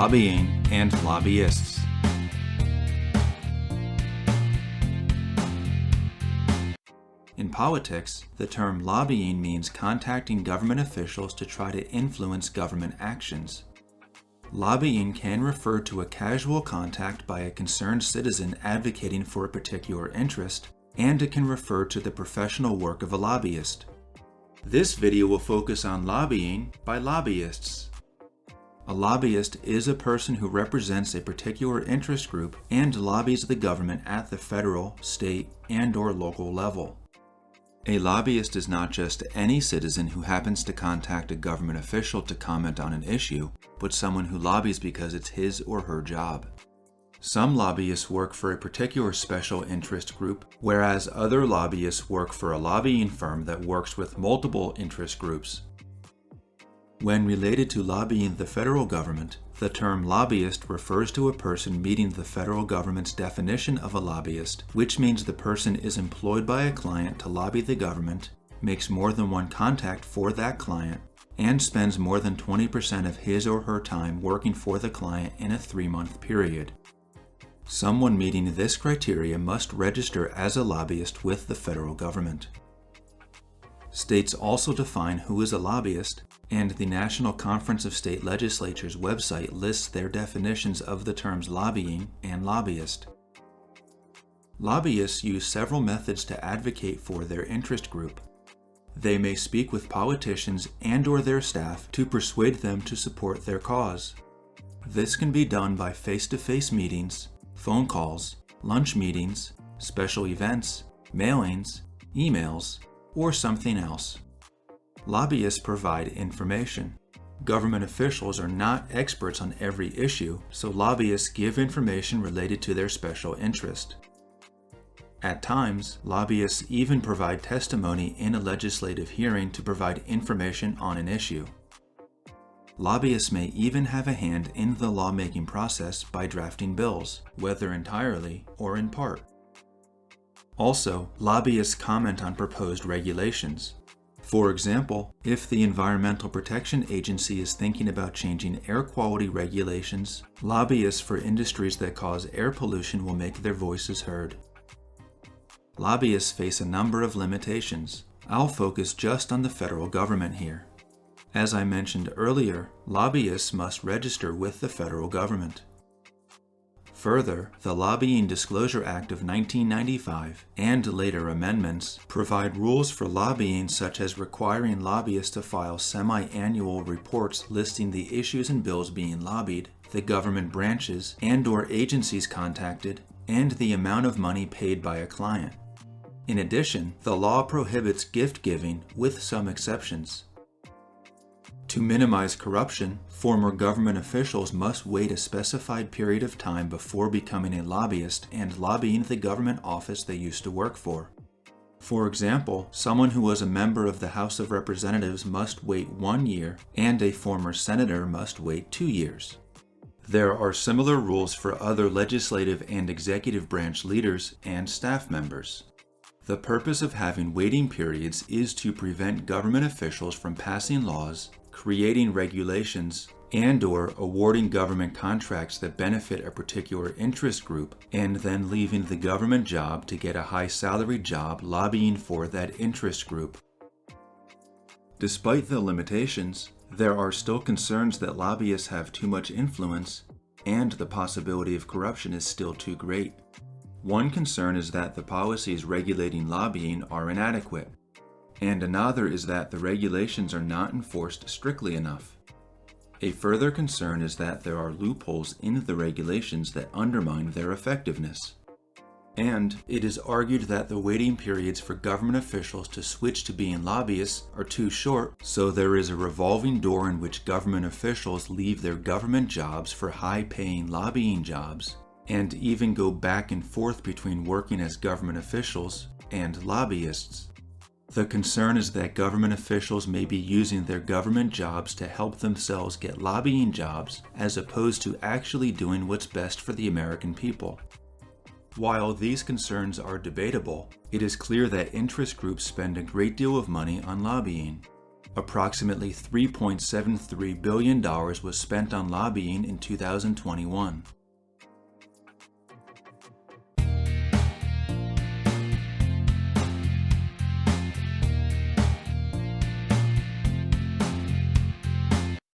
lobbying, and lobbyists. In politics, the term lobbying means contacting government officials to try to influence government actions. Lobbying can refer to a casual contact by a concerned citizen advocating for a particular interest, and it can refer to the professional work of a lobbyist. This video will focus on lobbying by lobbyists. A lobbyist is a person who represents a particular interest group and lobbies the government at the federal, state, and/or local level. A lobbyist is not just any citizen who happens to contact a government official to comment on an issue, but someone who lobbies because it's his or her job. Some lobbyists work for a particular special interest group, whereas other lobbyists work for a lobbying firm that works with multiple interest groups. When related to lobbying the federal government, the term lobbyist refers to a person meeting the federal government's definition of a lobbyist, which means the person is employed by a client to lobby the government, makes more than one contact for that client, and spends more than 20% of his or her time working for the client in a 3-month period. Someone meeting this criteria must register as a lobbyist with the federal government. States also define who is a lobbyist, and the National Conference of State Legislatures website lists their definitions of the terms lobbying and lobbyist. Lobbyists use several methods to advocate for their interest group. They may speak with politicians and/or their staff to persuade them to support their cause. This can be done by face-to-face meetings, phone calls, lunch meetings, special events, mailings, emails, or something else. Lobbyists provide information. Government officials are not experts on every issue, so lobbyists give information related to their special interest. At times, lobbyists even provide testimony in a legislative hearing to provide information on an issue. Lobbyists may even have a hand in the lawmaking process by drafting bills, whether entirely or in part. Also, lobbyists comment on proposed regulations. For example, if the Environmental Protection Agency is thinking about changing air quality regulations, lobbyists for industries that cause air pollution will make their voices heard. Lobbyists face a number of limitations. I'll focus just on the federal government here. As I mentioned earlier, lobbyists must register with the federal government. Further, the Lobbying Disclosure Act of 1995 and later amendments provide rules for lobbying, such as requiring lobbyists to file semi-annual reports listing the issues and bills being lobbied, the government branches and/or agencies contacted, and the amount of money paid by a client. In addition, the law prohibits gift giving with some exceptions. To minimize corruption, former government officials must wait a specified period of time before becoming a lobbyist and lobbying the government office they used to work for. For example, someone who was a member of the House of Representatives must wait 1 year, and a former senator must wait 2 years. There are similar rules for other legislative and executive branch leaders and staff members. The purpose of having waiting periods is to prevent government officials from passing laws, creating regulations, and/or awarding government contracts that benefit a particular interest group, and then leaving the government job to get a high-salaried job lobbying for that interest group. Despite the limitations, there are still concerns that lobbyists have too much influence, and the possibility of corruption is still too great. One concern is that the policies regulating lobbying are inadequate, and another is that the regulations are not enforced strictly enough. A further concern is that there are loopholes in the regulations that undermine their effectiveness. And it is argued that the waiting periods for government officials to switch to being lobbyists are too short, so there is a revolving door in which government officials leave their government jobs for high-paying lobbying jobs, and even go back and forth between working as government officials and lobbyists. The concern is that government officials may be using their government jobs to help themselves get lobbying jobs, as opposed to actually doing what's best for the American people. While these concerns are debatable, it is clear that interest groups spend a great deal of money on lobbying. Approximately $3.73 billion was spent on lobbying in 2021.